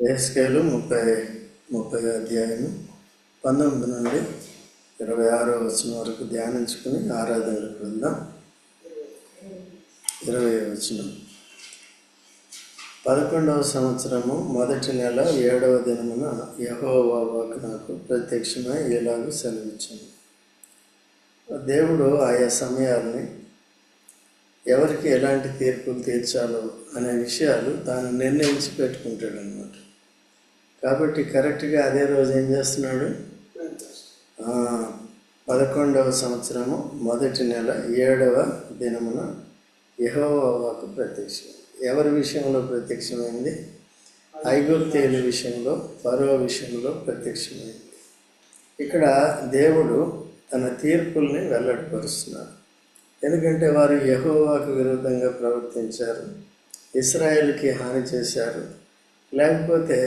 యెహెజ్కేలు 30వ అధ్యాయము 19 నుండి 26వ వచనం వరకు ధ్యానించుకుని ఆరాధనలకు వెళ్దాం. 20వ వచనం. 11వ సంవత్సరము మొదటి నెల 7వ దినమున యెహోవా వాక్కు నాకు ప్రత్యక్షమై ఇలాగ సెలవిచ్చింది. దేవుడు ఆయా సమయాల్ని ఎవరికి ఎలాంటి తీర్పులు తీర్చాలో అనే విషయాలు తాను నిర్ణయించి పెట్టుకుంటాడు అన్నమాట. కాబట్టి కరెక్ట్గా అదే రోజు ఏం చేస్తున్నాడు, 11వ సంవత్సరము మొదటి నెల 7వ దినమున యెహోవా వాక్కు ప్రత్యక్షం. ఎవరి విషయంలో ప్రత్యక్షమైంది? ఐగుప్తీయుల విషయంలో, ఫరో విషయంలో ప్రత్యక్షమైంది. ఇక్కడ దేవుడు తన తీర్పుల్ని వెల్లడిపరుస్తున్నాడు. ఎందుకంటే వారు యెహోవాకు విరుద్ధంగా ప్రవర్తించారు, ఇశ్రాయేలుకి హాని చేశారు. లేకపోతే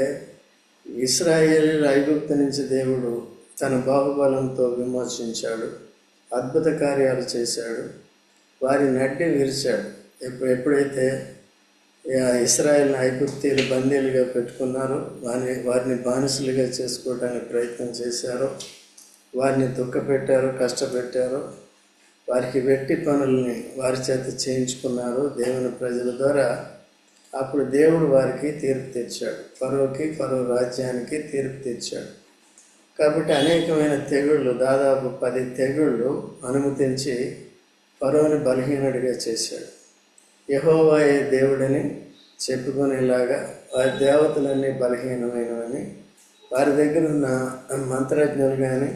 ఇశ్రాయేలు ఐగుప్తు నుంచి దేవుడు తన బాహుబలంతో విమోచించాడు, అద్భుత కార్యాలు చేశాడు, వారి నడ్డి విరిచాడు. ఎప్పుడైతే ఇశ్రాయేల్ని ఐగుప్తీయులు బందీలుగా పెట్టుకున్నారో, వారిని బానిసలుగా చేసుకోవడానికి ప్రయత్నం చేశారో, వారిని దుఃఖపెట్టారో, కష్టపెట్టారో, వారికి వెట్టి పనుల్ని వారి చేత చేయించుకున్నారు దేవుని ప్రజల ద్వారా. అప్పుడు దేవుడు వారికి తీర్పు తెచ్చాడు, ఫరో రాజ్యానికి తీర్పు తెచ్చాడు. కాబట్టి అనేకమైన తెగుళ్ళు, దాదాపు 10 తెగుళ్ళు అనుమతించి ఫరోని బలహీనుడిగా చేశాడు. యెహోవాయే దేవుడని చెప్పుకునేలాగా వారి దేవతలన్నీ బలహీనమైనవని, వారి దగ్గర ఉన్న మంత్రజ్ఞులు కానీ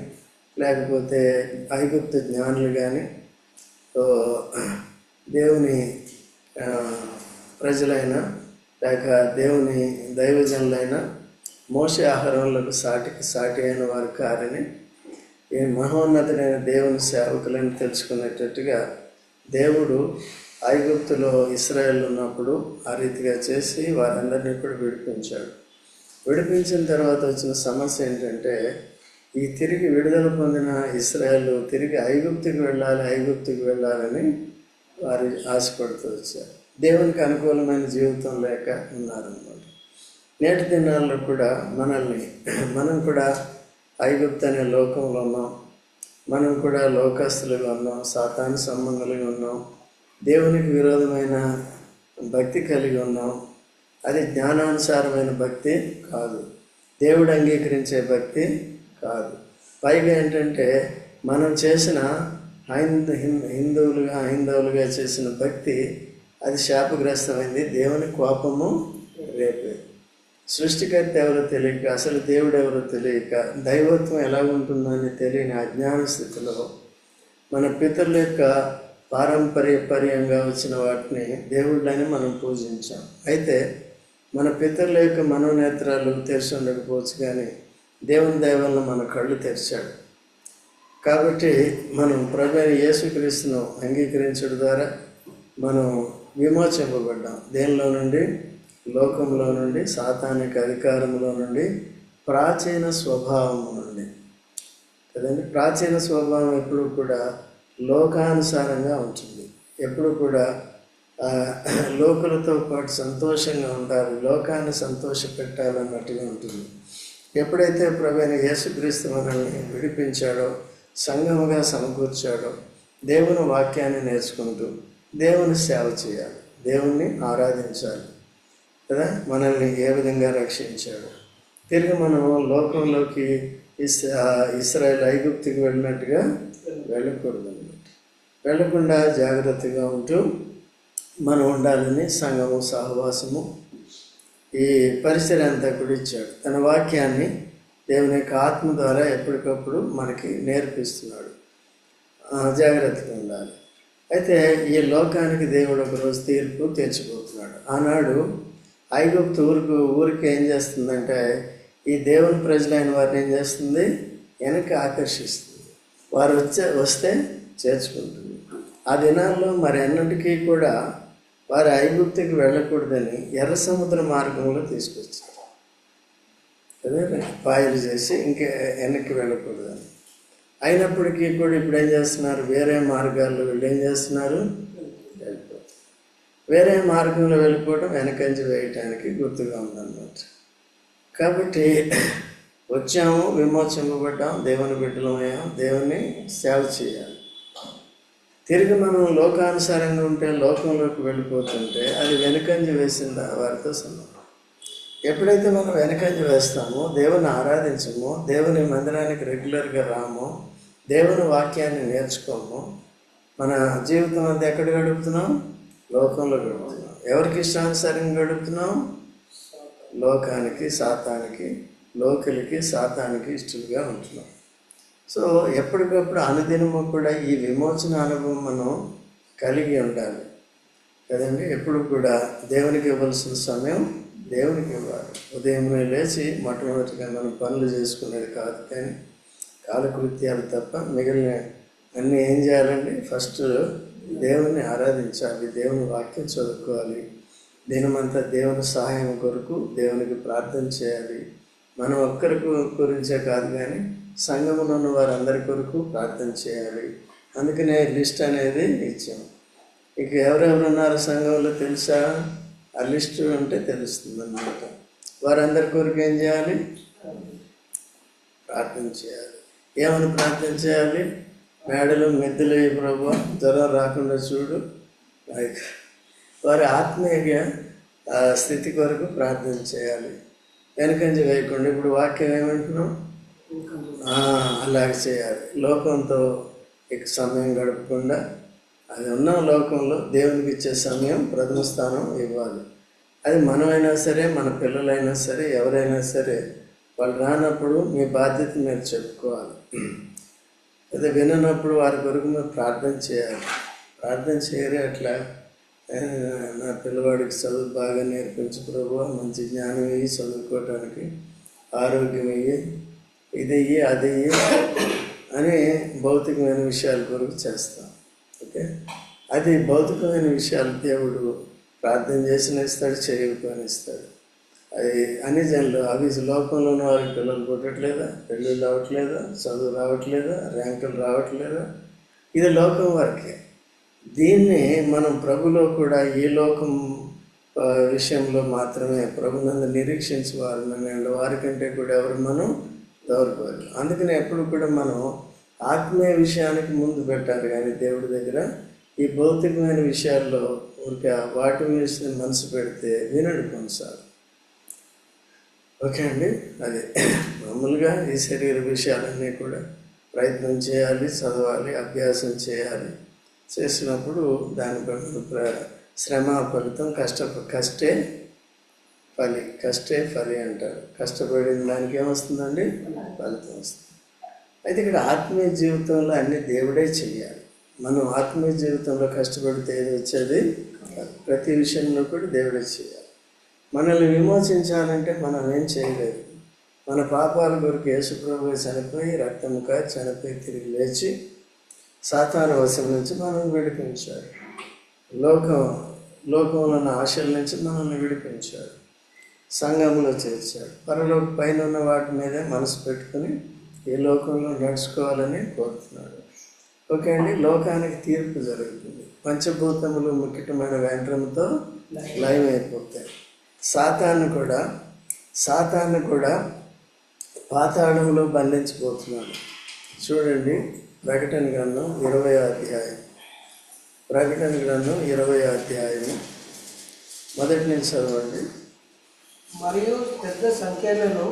లేకపోతే ఐగుప్తు జ్ఞానులు కానీ దేవుని ప్రజలైన లేక దేవుని దైవజనులైన మోషే ఆహారంలకు సాటి అయిన వారు కారని, ఈ మహోన్నతుడైన దేవుని సేవకులని తెలుసుకునేటట్టుగా దేవుడు ఐగుప్తులో ఇశ్రాయేల్ ఉన్నప్పుడు ఆ రీతిగా చేసి వారందరినీ కూడా విడిపించాడు. విడిపించిన తర్వాత వచ్చిన సమస్య ఏంటంటే, ఈ తిరిగి విడుదల పొందిన ఇశ్రాయేలు తిరిగి ఐగుప్తుకి వెళ్ళాలని వారు ఆశపడుతూ వచ్చారు. దేవునికి అనుకూలమైన జీవితం లేక ఉన్నారన్నమాట. నేటి దినాల్లో కూడా మనం కూడా ఐగుప్తు అనే లోకంలో ఉన్నాం. మనం కూడా లోకస్తులుగా ఉన్నాం, సాతాను సంబంధులుగా ఉన్నాం, దేవునికి విరోధమైన భక్తి కలిగి ఉన్నాం. అది జ్ఞానానుసారమైన భక్తి కాదు, దేవుడు అంగీకరించే భక్తి కాదు. పైగా ఏంటంటే, మనం చేసిన హైందవులుగా చేసిన భక్తి అది శాపగ్రస్తమైంది, దేవుని కోపము రేపే. సృష్టికర్త ఎవరో తెలియక, అసలు దేవుడు ఎవరో తెలియక, దైవత్వం ఎలా ఉంటుందని తెలియని అజ్ఞాన స్థితిలో మన పితరుల యొక్క పారంపర్యంగా వచ్చిన వాటిని దేవుళ్ళని మనం పూజించాం. అయితే మన పితరుల యొక్క మనోనేత్రాలు తెరిచి ఉండకపోవచ్చు, కానీ దేవుని దయ వల్ల మన కళ్ళు తెరిచాడు. కాబట్టి మనం ప్రభువైన యేసుక్రీస్తును అంగీకరించడం ద్వారా మనం విమోచింపబడ్డాం. దేనిలో నుండి? లోకంలో నుండి, సాతానిక అధికారంలో నుండి, ప్రాచీన స్వభావం నుండి. కదండి, ప్రాచీన స్వభావం ఎప్పుడు కూడా లోకానుసారంగా ఉంటుంది. ఎప్పుడు కూడా లోకులతో పాటు సంతోషంగా ఉండాలి, లోకాన్ని సంతోష పెట్టాలన్నట్టుగా ఉంటుంది. ఎప్పుడైతే ప్రభువైన యేసుక్రీస్తు మనల్ని విడిపించాడో, సంఘముగా సమకూర్చాడో, దేవుని వాక్యాన్ని నేర్చుకుంటూ దేవుని సేవ చేయాలి, దేవుణ్ణి ఆరాధించాలి కదా. మనల్ని ఏ విధంగా రక్షించాడు. తిరిగి మనం లోకంలోకి ఇశ్రాయేల్ ఐగుప్తుకి వెళ్ళినట్టుగా వెళ్ళకూడదు అన్నమాట. వెళ్ళకుండా జాగ్రత్తగా ఉంటూ మనం ఉండాలని సంఘము, సహవాసము, ఈ పరిసరం అంతా కూడా ఇచ్చాడు. తన వాక్యాన్ని దేవుని యొక్క ఆత్మ ద్వారా ఎప్పటికప్పుడు మనకి నేర్పిస్తున్నాడు. జాగ్రత్తగా ఉండాలి. అయితే ఈ లోకానికి దేవుడు ఒకరోజు తీర్పు తెచ్చిపోతున్నాడు. ఆనాడు ఐగుప్తు ఊరికి ఏం చేస్తుందంటే, ఈ దేవుని ప్రజలైన వారిని ఏం చేస్తుంది? వెనక్కి ఆకర్షిస్తుంది. వారు వస్తే చేర్చుకుంటుంది. ఆ దినాల్లో మరి అన్నిటికీ కూడా వారు ఐగుప్తుకి వెళ్ళకూడదని ఎర్ర సముద్ర మార్గంలో తీసుకొచ్చారు. అదే పాయలు చేసి ఇంకా వెనక్కి వెళ్ళకూడదని. అయినప్పటికీ కూడా ఇప్పుడు ఏం చేస్తున్నారు? వేరే మార్గాల్లో వీళ్ళు ఏం చేస్తున్నారు? వేరే మార్గంలో వెళ్ళిపోవడం వెనకంజ వేయటానికి గుర్తుగా ఉందన్నమాట. కాబట్టి వచ్చాము, విమోచింపబడ్డాం, దేవుని బిడ్డలమయ్యాం, దేవుని సేవ చేయాలి. తిరిగి మనం లోకానుసారంగా ఉంటే, లోకంలోకి వెళ్ళిపోతుంటే అది వెనుకంజ వేసిన వారితో సమానం. ఎప్పుడైతే మనం వెనకంజ వేస్తామో, దేవుని ఆరాధించమో, దేవుని మందిరానికి రెగ్యులర్గా రామో, దేవుని వాక్యాన్ని నేర్చుకోమో, మన జీవితం అంతా ఎక్కడ గడుపుతున్నాం? లోకంలో గడుపుతున్నాం. ఎవరికి ఇష్టానుసారంగా గడుపుతున్నాం? లోకానికి, సాతానికి, లోకలికి, సాతానికి ఇష్టలుగా ఉంటున్నాం. సో ఎప్పటికప్పుడు అనుదినము కూడా ఈ విమోచన అనుభవం మనం కలిగి ఉండాలి కదండి. ఎప్పుడు కూడా దేవునికి ఇవ్వాల్సిన సమయం దేవునికి ఇవ్వాలి. ఉదయమే లేచి మొట్టమొదటిగా మనం పనులు చేసుకునేది కాదు, కానీ కాలకృత్యాలు తప్ప మిగిలిన అన్నీ ఏం చేయాలండి? ఫస్ట్ దేవుని ఆరాధించాలి, దేవుని వాక్యం చదువుకోవాలి, దినమంతా దేవుని సహాయం కొరకు దేవునికి ప్రార్థన చేయాలి. మనం ఒక్కరి గురించే కాదు, కానీ సంఘములో ఉన్న వారందరి కొరకు ప్రార్థన చేయాలి. అందుకనే లిస్ట్ అనేది ఇచ్చాం. ఇక ఎవరెవరు ఉన్నారు సంఘంలో తెలుసా? ఆ లిస్టు ఉంటే తెలుస్తుంది అన్నమాట. వారందరి కొరకు ఏం చేయాలి? ప్రార్థన చేయాలి. ఏమని ప్రార్థన చేయాలి? మేడలు మెద్దలు ప్రభువా, జ్వరం రాకుండా చూడు. వారి ఆత్మీయ స్థితి కొరకు ప్రార్థన చేయాలి. వెనకంజ వేయకుండా. ఇప్పుడు వాక్యం ఏమంటున్నాం? అలాగే చేయాలి. లోకంతో ఇక సమయం గడపకుండా, అది ఉన్న లోకంలో దేవునికి ఇచ్చే సమయం ప్రథమ స్థానం ఇవ్వాలి. అది మనమైనా సరే, మన పిల్లలైనా సరే, ఎవరైనా సరే, వాళ్ళు రానప్పుడు మీ బాధ్యత మీరు చెప్పుకోవాలి. అదే విననప్పుడు వారి కొరకు మీరు ప్రార్థన చేయాలి. ప్రార్థన చేయరే అట్లా నా పిల్లవాడికి చదువు బాగా నేర్పించు ప్రభువా, మంచి జ్ఞానం ఇయ్యి, చదువుకోవటానికి ఆరోగ్యం ఇయ్యి, ఇది ఇయ్యి, అది ఇయ్యి అని భౌతికమైన విషయాల కొరకు చేస్తాం. ఓకే, అది భౌతికమైన విషయాలు దేవుడు ప్రార్థన చేసిన ఇస్తాడు, చేయకపోయిన ఇస్తాడు. అది అన్ని జనులు, అవి లోకంలో ఉన్న వారికి పిల్లలు పుట్టట్లేదా, పెళ్ళిళ్ళు రావట్లేదా, చదువు రావట్లేదా, ర్యాంకులు రావట్లేదా, ఇది లోకం వరకే. దీన్ని మనం ప్రభులో కూడా ఈ లోకం విషయంలో మాత్రమే ప్రభునందు నిరీక్షించి వారు వారికంటే కూడా ఎవరు మనం దౌర్భాగ్యం. అందుకని ఎప్పుడు కూడా మనం ఆత్మీయ విషయానికి ముందు పెట్టాలి, కానీ దేవుడి దగ్గర ఈ భౌతికమైన విషయాల్లో ఊరికే వాటి మీద మనసు పెడితే వినడు కొన్నిసార్లు. ఓకే అండి, అది మామూలుగా ఈ శరీర విషయాలన్నీ కూడా ప్రయత్నం చేయాలి, చదవాలి, అభ్యాసం చేయాలి. చేసినప్పుడు దానిపై శ్రమ ఫలితం కష్టే ఫలి అంటారు. కష్టపడిన దానికి ఏమొస్తుందండి? ఫలితం వస్తుంది. అయితే ఇక్కడ ఆత్మీయ జీవితంలో అన్నీ దేవుడే చెయ్యాలి. మనం ఆత్మీయ జీవితంలో కష్టపడితే ఏది వచ్చేది? ప్రతి విషయంలో కూడా దేవుడే చేయాలి. మనల్ని విమోచించాలంటే మనం ఏం చేయలేదు. మన పాపాల కొరకు యేసు ప్రభువే చనిపోయి, రక్తము కార్చి చనిపోయి తిరిగి లేచి సాతాను వశం నుంచి మనల్ని విడిపించాడు. లోకంలో ఉన్న ఆశల నుంచి మనల్ని విడిపించాడు. సంఘంలో చేర్చాడు. పరలోక పైన ఉన్న వాటి మీదే మనసు పెట్టుకుని ఈ లోకంలో నడుచుకోవాలని కోరుతున్నాడు. ఓకే అండి, లోకానికి తీర్పు జరుగుతుంది. పంచభూతములు ముఖ్యమైన వెంట్రంతో లయమైపోతాయి. సాతాను కూడా పాతాళంలో బంధించిపోతున్నాడు. చూడండి, ప్రకటన గ్రంథం 20వ అధ్యాయం మొదటి నుంచి చదవండి. మరియు పెద్ద సంఖ్యలను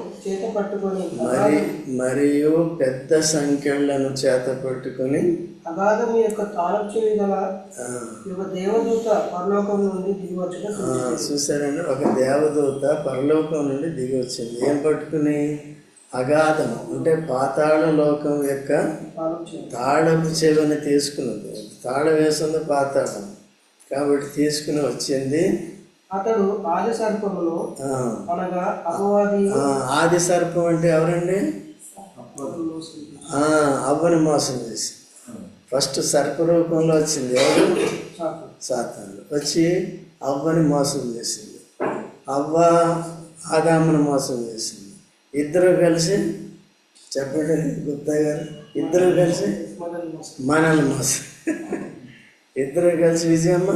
చేత పట్టుకొని అగాధము యొక్క తాళం చెవి గల ఒక దేవదూత పరలోకం నుండి దిగి వచ్చిన. చూసారండి, ఒక దేవదూత పరలోకం నుండి దిగి వచ్చింది. ఏం పట్టుకుని? అగాధం అంటే పాతాళ లోకం యొక్క తాళపు చెవిని తీసుకున్నది. తాళం వేసింది పాతాళం, కాబట్టి తీసుకుని వచ్చింది. అతడు ఆది సర్పమును అనగా అపవాది. ఆది సర్పం అంటే ఎవరండి? అవ్వని మోసం చేసి ఫస్ట్ సర్పరూపంలో వచ్చింది ఎవరు? సాతాను వచ్చి అవ్వని మోసం చేసింది. అవ్వ ఆదామును మోసం చేసింది. ఇద్దరు కలిసి, చెప్పండి గుప్తా గారు, ఇద్దరు కలిసి మనల్ని మోసం. ఇద్దరు కలిసి విజయమ్మ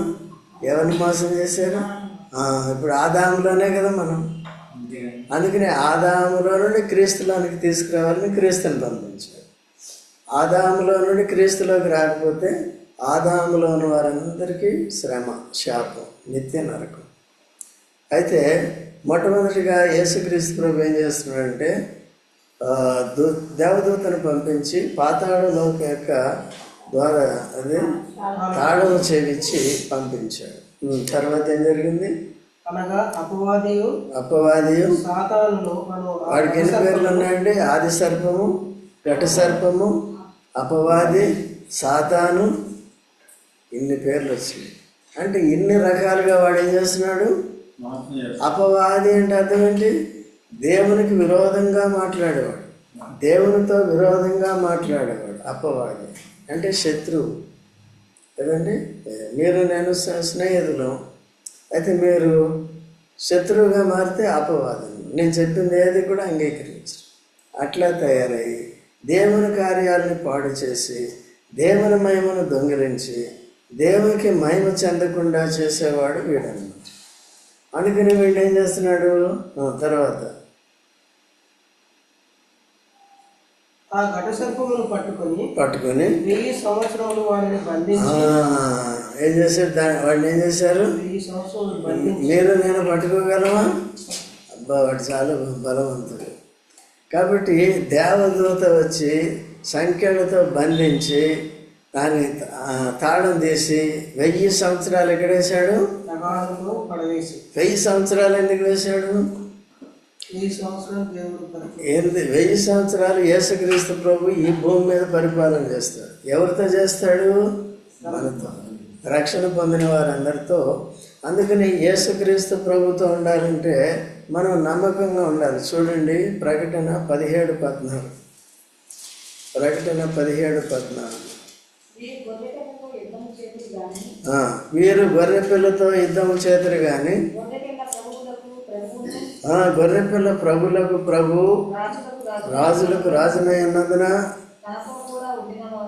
ఎవరిని మోసం చేశారు? ఇప్పుడు ఆదాములోనే కదా మనం అందుకని ఆదాములో నుండి క్రీస్తులోనికి తీసుకురావాలని క్రీస్తుని పంపించాడు. ఆదాములో నుండి క్రీస్తులోకి రాకపోతే ఆదాములో ఉన్న వారందరికీ శ్రమ, శాపం, నిత్య నరకం. అయితే మొట్టమొదటిగా యేసుక్రీస్తు ప్రభు ఏం చేస్తున్నాడంటే దేవదూతను పంపించి పాతాళలోక యొక్క ద్వారా అది తాళం చేయించి పంపించాడు. తర్వాత ఏం జరిగింది? అనగా అపవాదియు సాతానును వాడికి ఎన్ని పేర్లు ఉన్నాయండి? ఆది సర్పము, ఘట సర్పము, అపవాది, సాతాను, ఇన్ని పేర్లు వచ్చినాయి. అంటే ఇన్ని రకాలుగా వాడు ఏం చేస్తున్నాడు? అపవాది అంటే అర్థం ఏంటి? దేవునికి విరోధంగా మాట్లాడేవాడు, దేవునితో విరోధంగా మాట్లాడేవాడు అపవాది అంటే శత్రువు కదండి. మీరు నేను స్నేహితులు, అయితే మీరు శత్రువుగా మారితే అపవాదం. నేను చెప్పింది ఏది కూడా అంగీకరించరు. అట్లా తయారయ్యి దేవుని కార్యాలను పాడు చేసి దేవుని మహిమను దొంగిలించి దేవునికి మహిమ చెందకుండా చేసేవాడు వీడన్నమాట. అందుకని వీడు ఏం చేస్తున్నాడు? తర్వాత ఆ ఘట సర్పమును పట్టుకొని 1000 సంవత్సరములు వాడిని బంధించి ఏం చేశారు? వాడిని ఏం చేశారు? 1000 సంవత్సరములు బంధించి మీరు నేను పట్టుకోగలమా? అబ్బా, వాడు చాలా బలవంతుడు. కాబట్టి దేవదూత వచ్చి సంఖ్యలతో బంధించి దాన్ని తాళం తీసి 1000 సంవత్సరాలు ఎక్కడేశాడు? 1000 సంవత్సరాలు ఎందుకు వేశాడు? 1000 సంవత్సరాలు యేసుక్రీస్తు ప్రభు ఈ భూమి మీద పరిపాలన చేస్తాడు. ఎవరితో చేస్తాడు? మనతో, రక్షణ పొందిన వారందరితో. అందుకని యేసుక్రీస్తు ప్రభుతో ఉండాలంటే మనం నమ్మకంగా ఉండాలి. చూడండి, ప్రకటన 17:14. ప్రకటన 17:14. వీరు గొర్రెపిల్లతో యుద్ధము చేతురు కానీ గొర్రెపిల్ల ప్రభులకు ప్రభు, రాజులకు రాజునై ఉన్నందున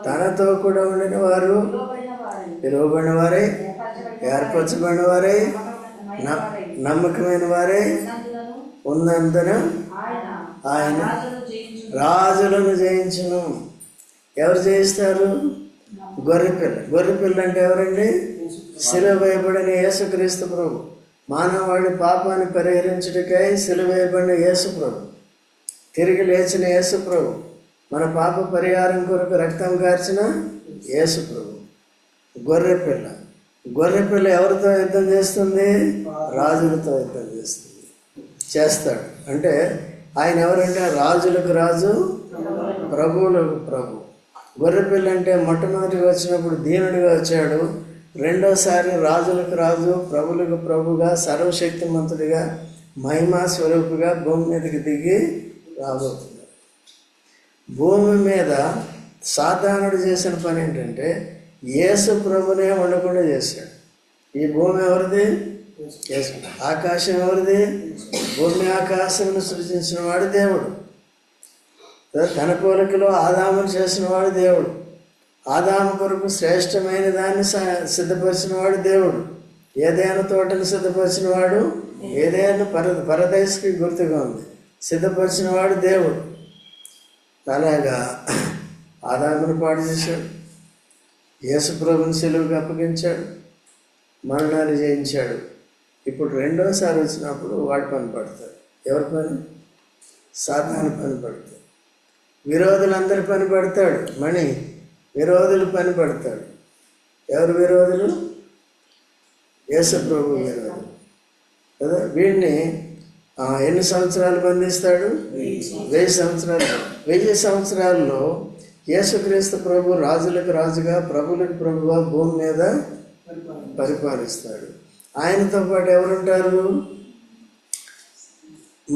తనతో కూడా ఉండిన వారు, పిలువబడిన వారై, ఏర్పరచబడిన వారై, నమ్మకమైన వారై ఉన్నందున ఆయన రాజులను జయించును. ఎవరు జయిస్తారు? గొర్రెపిల్ల. గొర్రెపిల్ల అంటే ఎవరండి? సిలువ వేయబడిన యేసుక్రీస్తు ప్రభు. మానవాడి పాపాన్ని పరిహరించుటకై సిలువ వేయబడిన యేసు ప్రభు, తిరిగి లేచిన యేసు ప్రభు, మన పాప పరిహారం కొరకు రక్తం కార్చిన యేసు ప్రభు. గొర్రెపిల్ల. గొర్రెపిల్ల ఎవరితో యుద్ధం చేస్తుంది? రాజులతో యుద్ధం చేస్తాడు. అంటే ఆయన ఎవరంటే రాజులకు రాజు, ప్రభువులకు ప్రభు. గొర్రెపిల్ల అంటే మొట్టమొదటిగా వచ్చినప్పుడు దీనుడిగా వచ్చాడు. రెండోసారి రాజులకు రాజు, ప్రభులకు ప్రభుగా, సర్వశక్తిమంతుడిగా, మహిమా స్వరూపుగా భూమి మీదకి దిగి రాబోతున్నాడు. భూమి మీద సాతానుడు చేసిన పని ఏంటంటే యేసు ప్రభునే ఉండకుండా చేశాడు. ఈ భూమి ఎవరిది? ఆకాశం ఎవరిది? భూమి ఆకాశమును సృజించిన వాడు దేవుడు. తన పోలికలో ఆదామును చేసిన వాడు దేవుడు. ఆదాము కొరకు శ్రేష్టమైన దాన్ని సిద్ధపరిచిన వాడు దేవుడు. ఏదైనా తోటను సిద్ధపరిచిన వాడు, ఏదైనా పరదేశకి గుర్తుగా ఉంది, సిద్ధపరిచిన వాడు దేవుడు. అలాగా ఆదామును పాడు చేశాడు, యేసు ప్రభుని సిలువకు అప్పగించాడు, మరణాన్ని జయించాడు. ఇప్పుడు రెండోసారి వచ్చినప్పుడు వాడి పని పడతాడు. ఎవరి పని? సాతాను పని పడతాడు. విరోధులందరి పని పడతాడు. విరోధులు పని పడతాడు. ఎవరు విరోధులు? యేసు ప్రభు విరోధులు కదా. వీడిని ఎన్ని సంవత్సరాలు బంధిస్తాడు? 1000 సంవత్సరాలు. 1000 సంవత్సరాల్లో యేసుక్రీస్తు ప్రభు రాజులకు రాజుగా, ప్రభులకు ప్రభుగా భూమి మీద పరిపాలిస్తాడు. ఆయనతో పాటు ఎవరుంటారు?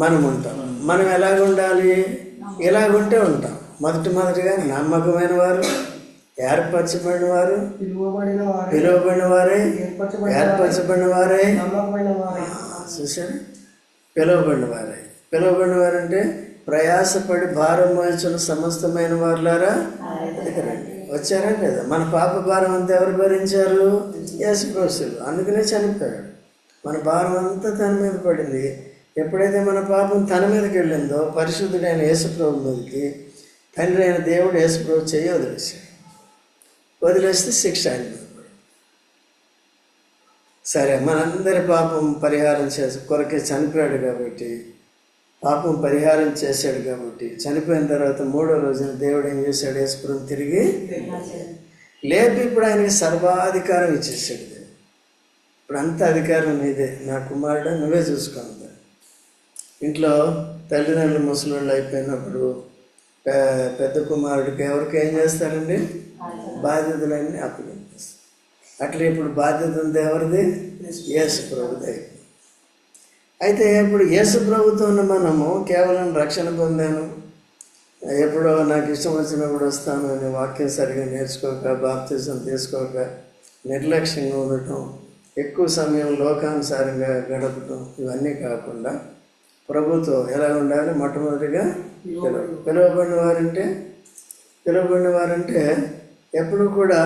మనం ఉంటాం. మనం ఎలాగుండాలి? ఇలాగుంటే ఉంటాం. మొదటిగా నమ్మకమైన వారు, ఏర్పరచబడిన వారు, పిలువబడిన వారే, ఏర్పరచబడిన వారే. చూసారు? పిలువబడిన వారంటే ప్రయాసపడి భారం మోయించిన సమస్తమైన వారులారా రండి. వచ్చారా లేదా? మన పాప భారం అంతా ఎవరు భరించారు? యేసు ప్రభువు. అందుకనే చనిపోయాడు. మన భారం అంతా తన మీద పడింది. ఎప్పుడైతే మన పాపం తన మీదకి వెళ్ళిందో పరిశుద్ధుడైన యేసుప్రభు మీదకి తండ్రి అయిన దేవుడు యేసుప్రభు చెయ్యి వదిలేశాడు. వదిలేస్తే శిక్ష ఆయన మీద పడింది. సరే, మనందరి పాపం పరిహారం చేసి కొరకే చనిపోయాడు కాబట్టి, పాపం పరిహారం చేశాడు కాబట్టి, చనిపోయిన తర్వాత 3వ రోజున దేవుడు ఏం చేశాడు? యేసుప్రభుని తిరిగి లేపి ఇప్పుడు ఆయనకి సర్వాధికారం ఇచ్చేసాడు. ఇప్పుడు అంత అధికారం నీదే, నా కుమారుడు, నువ్వే చూసుకుంటా. ఇంట్లో తల్లిదండ్రులు ముసలోళ్ళు అయిపోయినప్పుడు పెద్ద కుమారుడికి ఎవరికి ఏం చేస్తారండి? బాధ్యతలన్నీ అప్పగించేస్తారు. అట్లా ఇప్పుడు బాధ్యత ఉంది ఎవరిది? యేసు ప్రభుది. అయితే ఇప్పుడు యేసు ప్రభుతో మనము కేవలం రక్షణ పొందాను, ఎప్పుడో నాకు ఇష్టం వచ్చినప్పుడు వస్తాను అని వాక్యం సరిగా నేర్చుకోక, బాప్తిజం తీసుకోక, నిర్లక్ష్యంగా ఉండటం, ఎక్కువ సమయం లోకానుసారంగా గడపటం, ఇవన్నీ కాకుండా ప్రభుతో ఎలా ఉండాలి? మొట్టమొదటిగా పిలువబడిన వారంటే ఎప్పుడు కూడా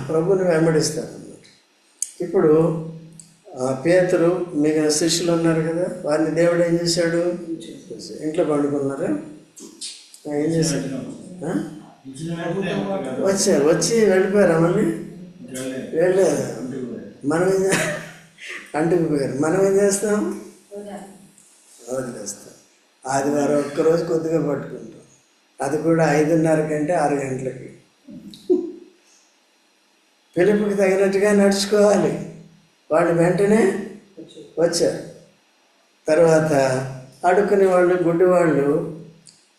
ప్రభుని వెంబడిస్తారు అన్నమాట. ఇప్పుడు పేతురు మిగిలిన శిష్యులు ఉన్నారు కదా, వారిని దేవుడు ఏం చేశాడు? ఇంట్లో పండుకున్నారా? ఏం చేశాడు? వచ్చి వెళ్ళిపోయారా? మళ్ళీ వెళ్ళలేదు. మనం అంటుకుపోయారు. మనం ఏం చేస్తాం? వదిలేస్తాం. ఆదివారం ఒక్కరోజు కొద్దిగా పట్టుకుంటాం, అది కూడా 5:30 కంటే 6 గంటలకి. పిలుపుకి తగినట్టుగా నడుచుకోవాలి. వాళ్ళు వెంటనే వచ్చారు. తర్వాత అడుక్కునే వాళ్ళు, గుడ్డి వాళ్ళు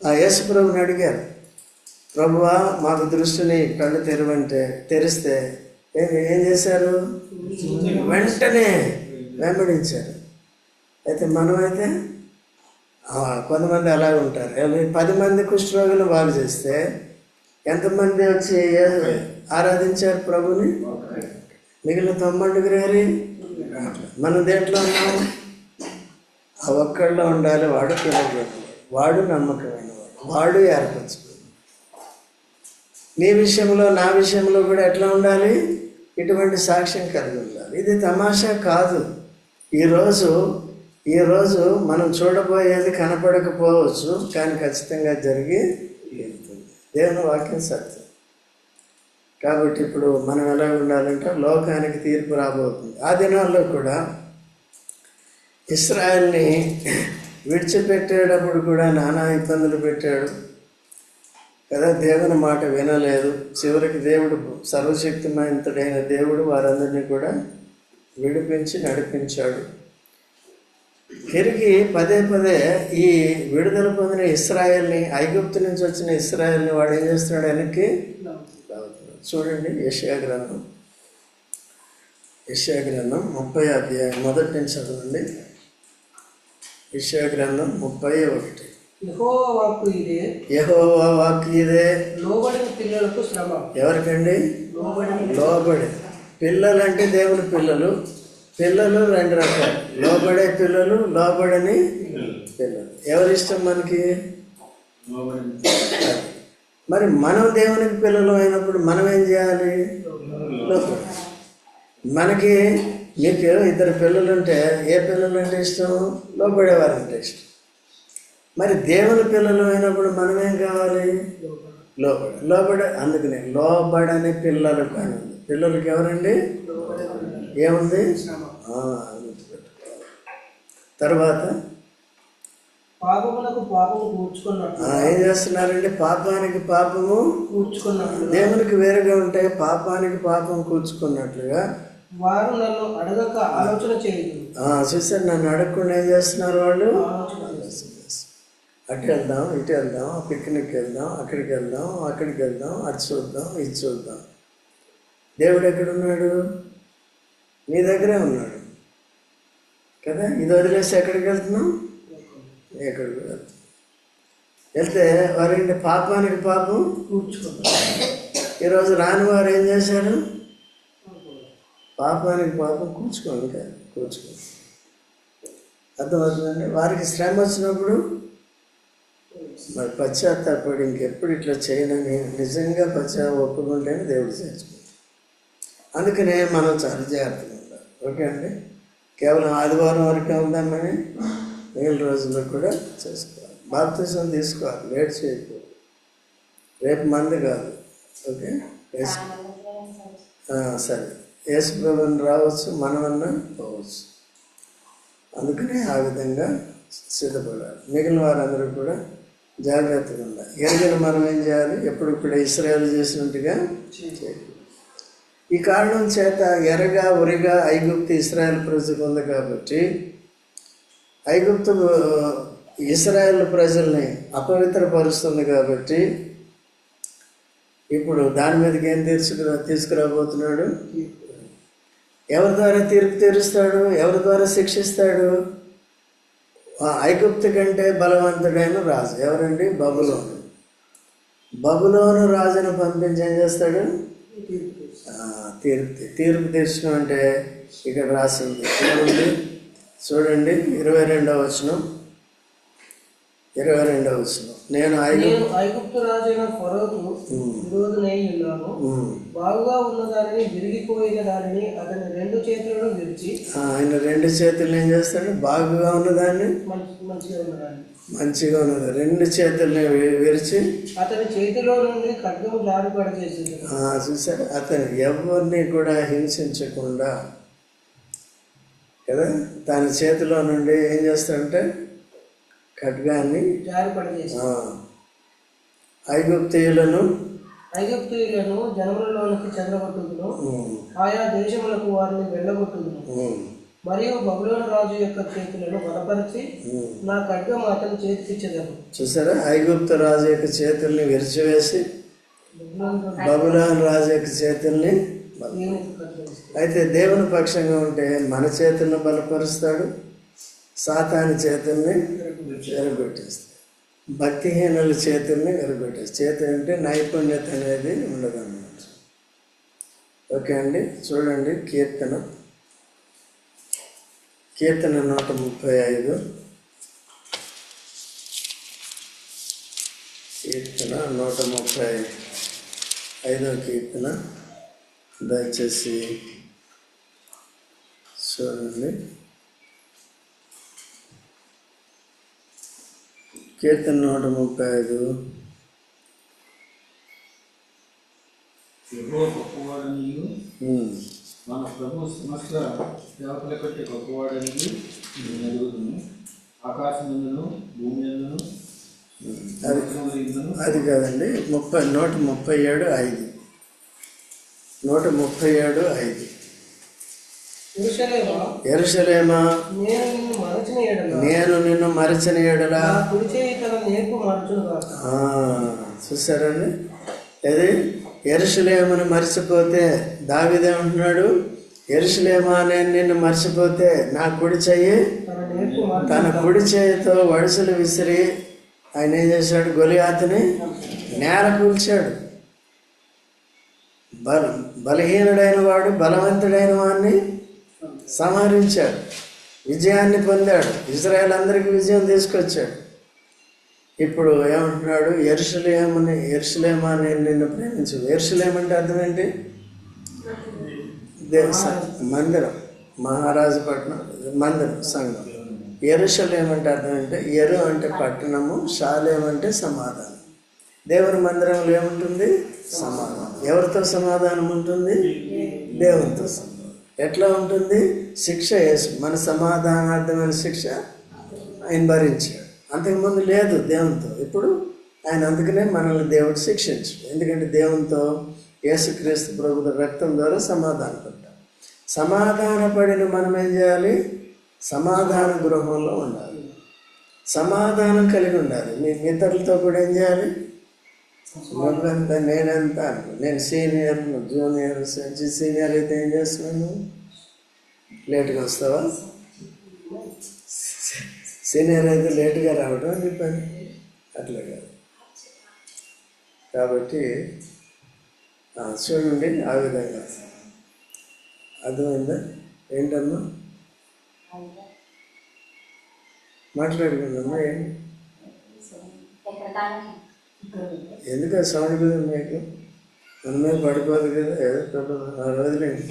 ఆ యేసు ప్రభుని అడిగారు, ప్రభువా మాకు దృష్టిని కళ్ళు తెరిస్తే ఏం చేశారు? వెంటనే వెంబడించారు. అయితే మనమైతే కొంతమంది అలాగే ఉంటారు. 10 మంది కుష్ఠరోగులు బాగు చేస్తే ఎంతమంది వచ్చి ఆరాధించారు ప్రభుని? మిగిలిన 90 మనం దేంట్లో ఉన్నాము? ఆ ఒక్కళ్ళలో ఉండాలి. వాడు పిలవబడ్డాడు, వాడు నమ్మకమైనవాడు, వాడు ఏర్పరచుకోవాలి. నీ విషయంలో, నా విషయంలో కూడా ఎట్లా ఉండాలి? ఇటువంటి సాక్ష్యం కలిగి ఉండాలి. ఇది తమాషా కాదు. ఈరోజు మనం చూడబోయేది కనపడకపోవచ్చు, కానీ ఖచ్చితంగా జరిగి వెళ్తుంది. దేవుని వాక్యం సత్యం. కాబట్టి ఇప్పుడు మనం ఎలా ఉండాలంటే లోకానికి తీర్పు రాబోతుంది. ఆ దినాల్లో కూడా ఇశ్రాయేల్ని విడిచిపెట్టేటప్పుడు కూడా నానా ఇబ్బందులు పెట్టాడు కదా. దేవుని మాట వినలేదు. చివరికి దేవుడు, సర్వశక్తిమంతుడైన దేవుడు వారందరినీ కూడా విడిపించి నడిపించాడు. తిరిగి పదే ఈ విడుదల పొందిన ఇశ్రాయేల్ని, ఐగుప్తు నుంచి వచ్చిన ఇశ్రాయేల్ని వాడు ఏం చేస్తున్నాడు? వెనక్కి చూడండి. యెషయా గ్రంథం 30వ అధ్యాయం మొదటి నుంచి చదవండి. యెషయా గ్రంథం 31. యెహోవా వాక్కు ఇదే, లోబడిన పిల్లలకు శ్రమ. ఎవరికండి? లోబడి. పిల్లలంటే దేవుని పిల్లలు. పిల్లలు 2 రకాలు, లోబడే పిల్లలు, లోబడని పిల్లలు. ఎవరిష్టం మనకి? మరి మనం దేవునికి పిల్లలు అయినప్పుడు మనం ఏం చేయాలి? మనకి, మీకు 2 పిల్లలుంటే ఏ పిల్లలు అంటే ఇష్టం? లోబడేవారంటే ఇష్టం. మరి దేవుని పిల్లలు అయినప్పుడు మనం ఏం కావాలి? అందుకనే లోబడని పిల్లలు కానీ. పిల్లలకి ఎవరండి? ఏముంది? తర్వాత ఏం చేస్తున్నారండి? పాపానికి పాపము కూర్చుకున్నట్లు. దేవునికి వేరుగా ఉంటాయి. పాపానికి పాపం కూర్చుకున్నట్లుగా వారు నన్ను అడగక ఆలోచన చేయదు. చూసారు, నన్ను అడగకుండా ఏం చేస్తున్నారు వాళ్ళు? అటు వెళ్దాం, ఇటు వెళ్దాం, పిక్నిక్ వెళ్దాం, అక్కడికి వెళ్దాం, అది చూద్దాం, ఇది చూద్దాం. దేవుడు ఎక్కడున్నాడు? నీ దగ్గరే ఉన్నాడు కదా. ఇది వదిలేసి ఎక్కడికి వెళ్తున్నాం? ఎక్కడికి వెళ్తే వారి పాపానికి పాపం కూర్చుకుంటారు. ఈరోజు రాని వారు ఏం చేశారు? పాపానికి పాపం కూర్చుకోండి అర్థమవుతుందండి. వారికి శ్రమ వచ్చినప్పుడు మరి పశ్చాత్తాపడి ఇంకెప్పుడు ఇట్లా చేయనని నిజంగా ఒప్పుకుంటేనే దేవుడు చేర్చుకుంటాడు. అందుకనే మనం చాలా జాగ్రత్తగా ఉండాలి. ఓకే అండి. కేవలం ఆదివారం వరకే ఉందామని మిగిలిన రోజుల్లో కూడా చేసుకోవాలి. బాప్తిజం తీసుకోవాలి, లేట్ చేయకూడదు. రేపు మంది కాదు, ఓకే. సరే, యేసు ప్రభుని రావచ్చు, మనమన్నా పోవచ్చు. అందుకని ఆ విధంగా సిద్ధపడాలి. మిగిలిన వారందరూ కూడా జాగ్రత్తగా ఉండాలి. ఎరగిన మనం ఏం చేయాలి? ఎప్పుడు కూడా ఇశ్రాయేలు చేసినట్టుగా చేయాలి. ఈ కారణం చేత ఎరగా ఉరిగా ఐగుప్తు ఇశ్రాయేల్ ప్రజలకు ఉంది కాబట్టి ఐగుప్తు ఇశ్రాయేల్ ప్రజల్ని అపవిత్రపరుస్తుంది కాబట్టి ఇప్పుడు దాని మీదకి ఏం తీసుకురాబోతున్నాడు? ఎవరి ద్వారా తీర్పు తీరుస్తాడు? ఎవరి ద్వారా శిక్షిస్తాడు? ఐగుప్తు కంటే బలవంతుడైన రాజు ఎవరండి? బబులోను. బబులోను రాజును పంపించి ఏం చేస్తాడు? తీర్పు తీర్చడం అంటే ఇక్కడ రాసింది ఏముంది చూడండి, 22వ వచనం. నేను ఐగుప్తు రాజైన ఫరోకు విరోధనై ఉన్నాను. బాగుగా ఉన్న దానిని, విరిగిపోయిన దానిని అతని 2 చేతులను విరిచి, ఆయన 2 చేతులను ఏం చేస్తాడు? బాగుగా ఉన్నదాన్ని, మంచిగా ఉన్నది 2 చేతుల్ని విరిచి అతని చేతిలో నుండి ఖడ్గము జారిపడ చేసింది. చూసారు, అతను ఎవరిని కూడా హింసించకుండా కదా తన చేతిలో నుండి ఏం చేస్తాడంటే ఖడ్గాన్ని జారిపడ చేసి ఐగుప్తీయులను జనములలోనికి చెదరగొట్టుదును, ఆయా దేశములకు వారిని వెళ్ళగొట్టుదును. మరియు బబులోను రాజు యొక్క చేతులను బలపరిచి నా ఖడ్గము అతని చేతికిచ్చేదను. చూసారా, ఐగుప్తు రాజు యొక్క చేతుల్ని విరిచివేసి బబులోను రాజు యొక్క చేతుల్ని. అయితే దేవుని పక్షంగా ఉంటే మన చేతులను బలపరుస్తాడు, సాతాను చేతుల్ని ఎరగొట్టేస్తాడు, భక్తిహీనుల చేతుల్ని ఎరగొట్టేస్తాడు. చేతులు అంటే నైపుణ్యత అనేది ఉండదు అన్నమాట. ఓకే అండి, చూడండి కీర్తన 135. కీర్తన 135వ కీర్తన దయచేసి చూడండి. కీర్తన 135. మన ప్రభు సమస్త దేవతల కంటే గొప్పవాడని ఎదుగుతుంది. ఆకాశం ఎందును, భూమి ఎందును, అది కాదండి. 137:5. 137:5. యెరూషలేమా, నేను నిన్ను మరచిన యెడల. చూసారండి, అది యెరూషలేమును మర్చిపోతే దావీదు ఏమంటున్నాడు? యెరూషలేమా, నేను నిన్ను మర్చిపోతే నా కుడి చెయ్యి, తన కుడి చేయితో వడిసెలు విసిరి ఆయన ఏం చేశాడు? గొలియాతుని నేల కూల్చాడు. బలహీనుడైన వాడు బలవంతుడైన వాడిని సంహరించాడు, విజయాన్ని పొందాడు, ఇజ్రాయేల్ అందరికీ విజయం తీసుకొచ్చాడు. ఇప్పుడు ఏమంటున్నాడు? యెరూషలేమా, నేను నిన్ను ప్రేమించు. యెరూషలేం అంటే అర్థం ఏంటి? మందిరం, మహారాజపట్నం మందిరం, సంఘం. యెరూషలేం అంటే అర్థం అంటే, ఎరు అంటే పట్టణము, షాలేం అంటే సమాధానం. దేవుని మందిరంలో ఏముంటుంది? సమాధానం. ఎవరితో సమాధానం ఉంటుంది? దేవునితో సమాధానం. ఎట్లా ఉంటుంది? శిక్ష యేసు, మన సమాధానార్థమైన శిక్ష ఆయన భరించాడు. అంతకుముందు లేదు దేవునితో, ఇప్పుడు ఆయన అందుకనే మనల్ని దేవుడు శిక్షించు. ఎందుకంటే దేవునితో యేసుక్రీస్తు ప్రభువు రక్తం ద్వారా సమాధానం పడ్డాం. సమాధాన పడిన మనం ఏం చేయాలి? సమాధాన గృహంలో ఉండాలి, సమాధానం కలిగి ఉండాలి. మీ మిత్రులతో కూడా ఏం చేయాలి? నువ్వెంత నేనెంత అనుకో, నేను సీనియర్, జూనియర్, సీనియర్ అయితే ఏం చేస్తున్నాను? లేట్గా వస్తావా? సీనియర్ అయితే లేటుగా రావడం నీ పని, అట్లా కాదు. కాబట్టి చూడండి, ఆ విధంగా అర్థమైందా? ఏంటమ్మా మాట్లాడుకుందమ్మా? ఏంటి ఎందుకు సౌండ్ కదా మీకు? మనమే పడిపోదు కదా, ఏదో పడిపోదు. ఆ రోజులేండి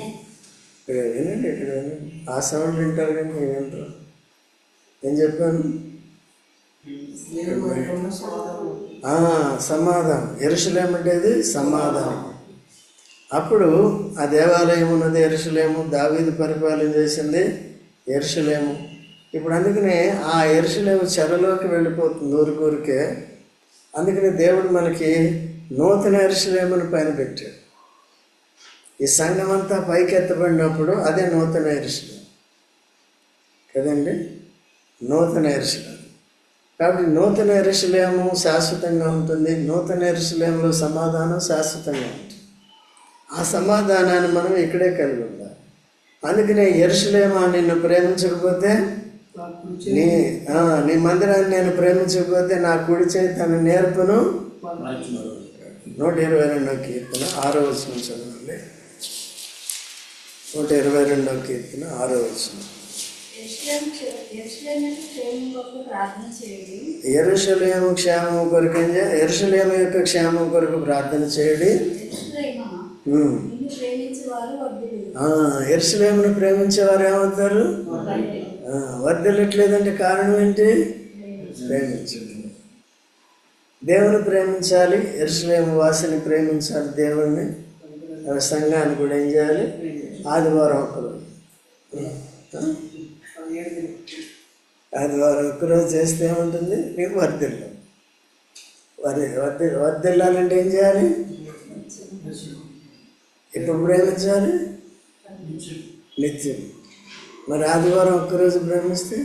ఇక్కడ వినండి, ఇక్కడ వినండి. ఆ సౌండ్ వింటారు కానీ మీరు వింటారు. ఏం చెప్పాను? దేవుని మందిరంలో సమాధానం. సమాధానం. యెరూషలేము అంటే ఇది సమాధానం. అప్పుడు ఆ దేవాలయం ఉన్నది యెరూషలేము, దావీదు పరిపాలన చేసింది యెరూషలేము. ఇప్పుడు అందుకనే ఆ యెరూషలేము చెరలోకి వెళ్ళిపోతుంది ఊరికే. అందుకని దేవుడు మనకి నూతన యెరూషలేమును పైన పెట్టాడు. ఈ సంఘం అంతా పైకెత్తబడినప్పుడు అదే నూతన యెరూషలేము కదండి, నూతన యెరూషలేము. కాబట్టి నూతన యెరూషలేము శాశ్వతంగా ఉంటుంది. నూతన యెరూషలేములో సమాధానం శాశ్వతంగా ఉంటుంది. ఆ సమాధానాన్ని మనం ఇక్కడే కలిగి ఉండాలి. అందుకనే యెరూషలేమా నిన్ను ప్రేమించకపోతే, నీ మందిరాన్ని నేను ప్రేమించకపోతే నా కుడి చేయి తన నేర్పును. 122వ కీర్తన 6వ వచనం చదవండి. 122వ కీర్తన 6వ వచనం. యెరూషలేము క్షేమం కొరకు, యెరూషలేము యొక్క క్షేమం కొరకు ప్రార్థన చేయడి. యెరూషలేమును ప్రేమించేవారు ఏమవుతారు? వర్ధిల్లట్లేదంటే కారణం ఏంటి? ప్రేమించాలి. దేవుని ప్రేమించాలి, యెరూషలేము వాసిని ప్రేమించాలి, దేవుణ్ణి. సంఘాన్ని కూడా ఏం చేయాలి? ఆదివారం ఒక్కరోజు, ఆదివారం ఒక్కరోజు చేస్తే ఏముంటుంది? నీకు వర్ధిల్లం. వర్ధిల్లాలంటే ఏం చేయాలి? ఎప్పుడు ప్రేమించాలి? నిత్యం. మరి ఆదివారం ఒక్కరోజు ప్రేమిస్తే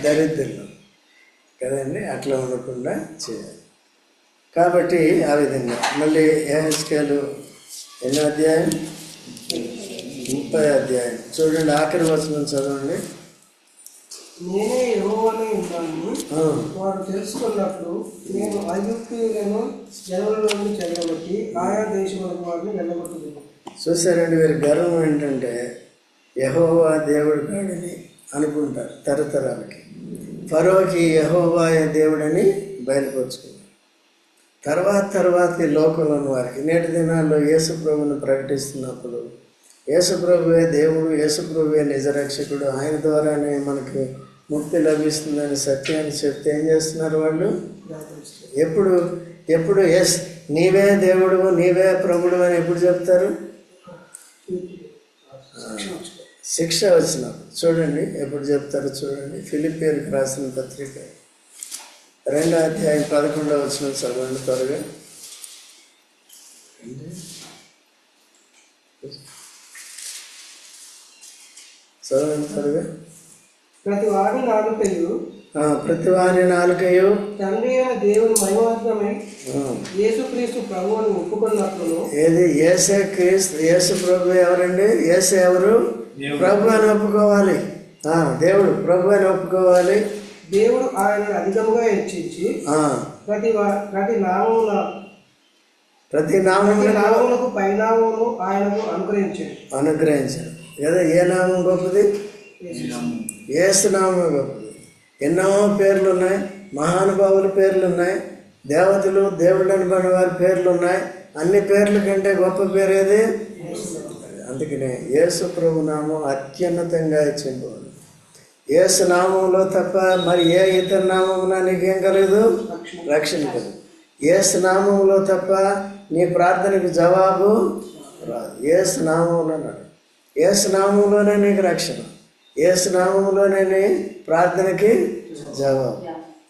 దరిద్రం కదండి. అట్లా ఉండకుండా చేయాలి. కాబట్టి ఆ విధంగా మళ్ళీ యెహెజ్కేలు ఎన్నో అధ్యాయం? 30వ అధ్యాయం చూడండి, ఆఖరి వచనం చదవండి. నేనే యెహోవానై ఉన్నాను, వారు తెలుసుకున్నట్లు నేను ఐగుప్తీయులను జనముల నుండి చెదరగొట్టి ఆయా దేశములకు వారిని వెళ్ళగొట్టుకున్నాను. చూసారండి, వీరి గర్వం ఏంటంటే యెహోవా దేవుడు కాడని అనుకుంటారు తరతరాలకి. ఫరోకి యెహోవాయే దేవుడని బయలుపరుచుకున్నారు. తర్వాత ఈ లోకంలోని వారికి నేటి దినాల్లో యేసు ప్రభువును ప్రకటిస్తున్నప్పుడు యేసు ప్రభువే దేవుడు, యేసు ప్రభువే నిజరక్షకుడు, ఆయన ద్వారానే మనకి ముక్తి లభిస్తుందని సత్యాన్ని చెప్తే ఏం చేస్తున్నారు వాళ్ళు? ఎప్పుడు నీవే దేవుడు, నీవే ప్రభుడు అని ఎప్పుడు చెప్తారు? శిక్ష వచ్చినప్పుడు. చూడండి ఎప్పుడు చెప్తారు చూడండి. ఫిలిప్పీయులకు రాసిన పత్రిక 2వ అధ్యాయం 11వ వచనం చదవండి త్వరగా. చదవండి త్వరగా. ప్రతి వారి నాలుకయు తండ్రి అయిన దేవుని మహిమార్థమై యేసుక్రీస్తు ప్రభువుని ఒప్పుకున్నట్లు. ఏది? యేసు ప్రభు ఎవరండి? యేసు ఎవరు? ప్రభు అని ఒప్పుకోవాలి. దేవుడు ప్రభు అని ఒప్పుకోవాలి. దేవుడు ఆయన అధికముగా హెచ్చించి ప్రతి నామములకు పైనామమును ఆయనకు అనుగ్రహించాడు కదా. ఏ నామం గొప్పది? యేసు నామం గొప్పది. ఎన్నో పేర్లు ఉన్నాయి, మహానుభావుల పేర్లు ఉన్నాయి, దేవతలు దేవుళ్ళు అనబడిన వారి పేర్లు ఉన్నాయి. అన్ని పేర్ల కంటే గొప్ప పేరు ఏది? అందుకనే యేసు ప్రభు నామం అత్యున్నతంగా ఇచ్చింది. యేసు నామంలో తప్ప మరి ఏ ఇతర నామమున నీకేం కలగదు? రక్షణ కలదు. యేసు నామంలో తప్ప నీ ప్రార్థనకు జవాబు రాదు. యేసు నామంలో నడు. యేసు నామంలోనే నీకు రక్షణ, యేసు నామంలోనే నీ ప్రార్థనకి జవాబు,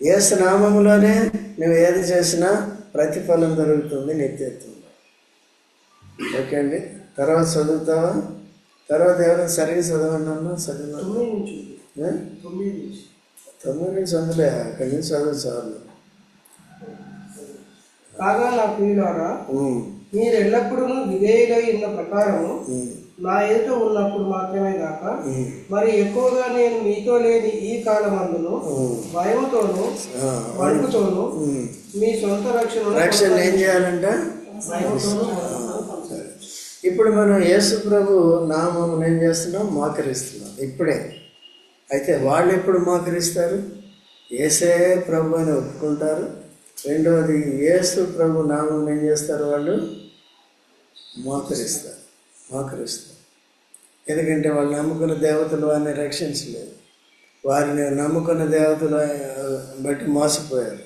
యేసు నామంలోనే నువ్వు ఏది చేసినా ప్రతిఫలం దొరుకుతుంది నిత్యత్వంలో. ఓకే అండి. తర్వాత చదువుతావా? తర్వాత ఎవరైనా సరిగ్గా చదవండి అన్నా చదివా? 9 నుంచి అందులే, అక్కడి నుంచి చదువు చాలు. కాగా నా ప్రియులారా, మీరు ఎల్లప్పుడూ విధేయులై ఉన్న ప్రకారము నా ఎదుట ఉన్నప్పుడు మాత్రమే కాక మరి ఎక్కువగా నేను మీతో లేని ఈ కాలమందును భయముతోను వణుకుతోను మీ సొంత రక్షణ ఏం చేయాలంట? ఇప్పుడు మనం యేసు ప్రభు నామం ఏం చేస్తున్నాం? మోకరిస్తున్నాం ఇప్పుడే. అయితే వాళ్ళు ఎప్పుడు మోకరిస్తారు? యేసే ప్రభు అని ఒప్పుకుంటారు. రెండవది యేసు ప్రభు నామం ఏం చేస్తారు? వాళ్ళు మోకరిస్తారు. ఎందుకంటే వాళ్ళు నమ్ముకున్న దేవతలు వారిని రక్షించలేదు. వారిని నమ్ముకున్న దేవతలు బట్టి మోసపోయారు.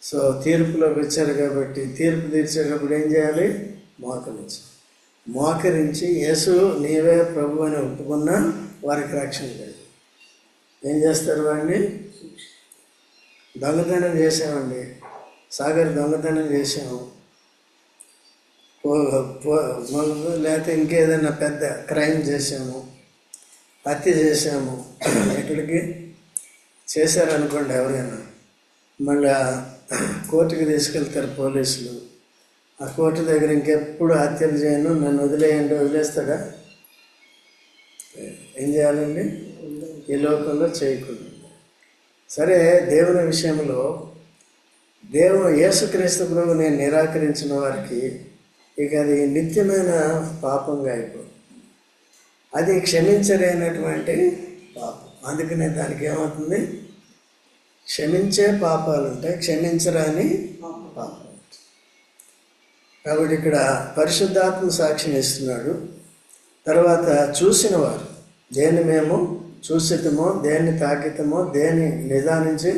సో తీర్పులోకి వచ్చారు కాబట్టి తీర్పు తీర్చేటప్పుడు ఏం చేయాలి? మోకరించి యేసు నీవే ప్రభు అని ఒప్పుకున్నా వారికి రక్షణ లేదు. ఏం చేస్తారు? వాడిని దొంగతనం చేసామండి, సాగర్ దొంగతనం చేసాము, లేకపోతే ఇంకేదైనా పెద్ద క్రైమ్ చేసాము, హత్య చేసాము, ఎక్కడికి చేశారనుకోండి ఎవరైనా, మళ్ళీ కోర్టుకి తీసుకెళ్తారు పోలీసులు. ఆ కోర్టు దగ్గర ఇంకెప్పుడు హత్యలు చేయను, నన్ను వదిలేయండి, వదిలేస్తాడా? ఏం చేయాలండి? ఈ లోకంలో చేయకూడదు. సరే, దేవుని విషయంలో యేసుక్రీస్తు ప్రభు నేను నిరాకరించిన వారికి ఇక అది నిత్యమైన పాపంగా అయిపోతుంది. అది క్షమించలేనటువంటి పాపం. అందుకనే దానికి ఏమవుతుంది? క్షమించే పాపాలు ఉంటాయి, క్షమించరాని పాపం. కాబట్టి ఇక్కడ పరిశుద్ధాత్మ సాక్ష్యం ఇస్తున్నాడు. తర్వాత చూసిన వారు, దేన్ని మేము చూసితమో, దేన్ని తాకితమో, దేన్ని నిదానించి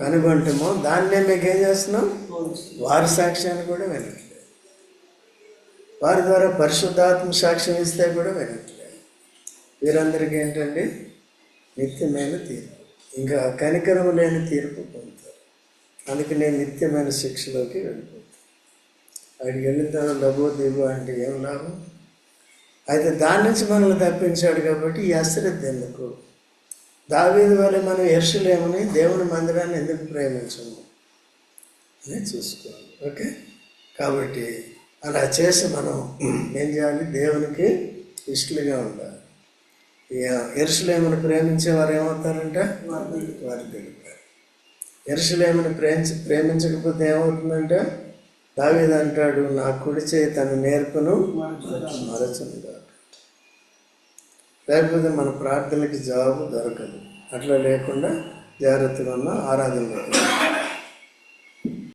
కనుగొంటమో దాన్నే మీకు ఏం చేస్తున్నాం? వారి సాక్ష్యాన్ని కూడా వినట్లేదు. వారి ద్వారా పరిశుద్ధాత్మ సాక్ష్యం ఇస్తే కూడా వినట్లేదు. వీరందరికీ ఏంటండి? నిత్యమైన తీర్పు, ఇంకా కనికరం లేని తీర్పు పొందుతారు. అందుకనే నిత్యమైన శిక్షలోకి వెళ్ళిపోతారు. అక్కడికి వెళ్ళిన తర్వాత డబ్బు దిగు అంటే ఏం లాభం? అయితే దాని నుంచి మనల్ని తప్పించాడు కాబట్టి ఈ అశ్రద్ధ ఎందుకు? దావీదు వలె మనం యెరూషలేముని, దేవుని మందిరాన్ని ఎందుకు ప్రేమించము అని చూసుకోవాలి. ఓకే, కాబట్టి అలా చేసి మనం ఏం చేయాలి? దేవునికి ఇష్టలుగా ఉండాలి. యెరూషలేమును ప్రేమించేవారు ఏమవుతారంట? వారు తెలిపారు. యెరూషలేమును ప్రేమించకపోతే ఏమవుతుందంటే దావీదు అంటాడు, నా కుడి చేయి తన నేర్పును మరచను కాక. లేకపోతే మన ప్రార్థనకి జవాబు దొరకదు. అట్లా లేకుండా జాగ్రత్తగా ఉన్న ఆరాధన